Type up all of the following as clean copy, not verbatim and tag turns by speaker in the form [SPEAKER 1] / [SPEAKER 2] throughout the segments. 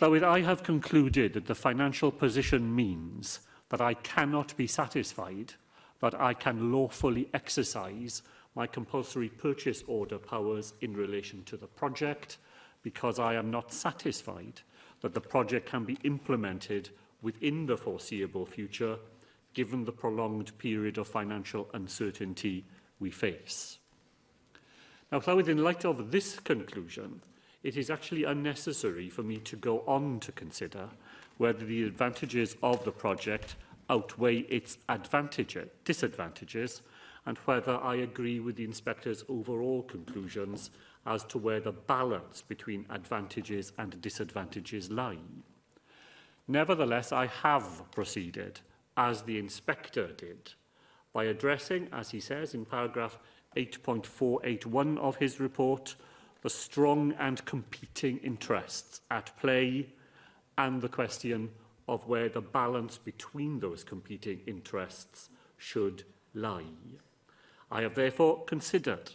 [SPEAKER 1] Llywydd, I have concluded that the financial position means that I cannot be satisfied that I can lawfully exercise my compulsory purchase order powers in relation to the project, because I am not satisfied that the project can be implemented within the foreseeable future, given the prolonged period of financial uncertainty we face. Now, Llywydd, in light of this conclusion, it is actually unnecessary for me to go on to consider whether the advantages of the project outweigh its disadvantages, and whether I agree with the Inspector's overall conclusions as to where the balance between advantages and disadvantages lie. Nevertheless, I have proceeded, as the Inspector did, by addressing, as he says in paragraph 8.481 of his report, the strong and competing interests at play and the question of where the balance between those competing interests should lie. I have therefore considered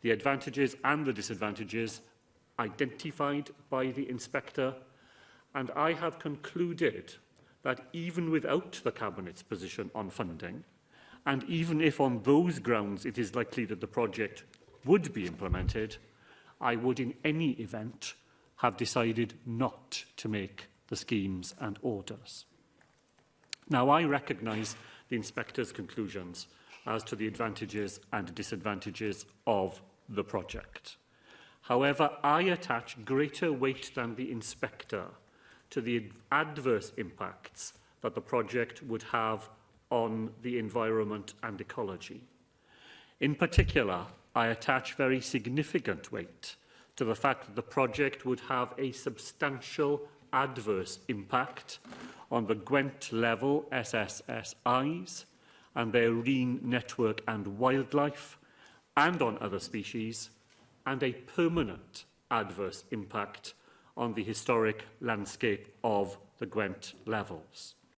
[SPEAKER 1] the advantages and the disadvantages identified by the Inspector, and I have concluded that even without the Cabinet's position on funding, and even if on those grounds it is likely that the project would be implemented, I would in any event have decided not to make the schemes and orders. Now, I recognise the Inspector's conclusions as to the advantages and disadvantages of the project. However, I attach greater weight than the Inspector to the adverse impacts that the project would have on the environment and ecology. In particular, I attach very significant weight to the fact that the project would have a substantial adverse impact on the Gwent level SSSIs and their marine network and wildlife, and on other species, and a permanent adverse impact on the historic landscape of the Gwent levels.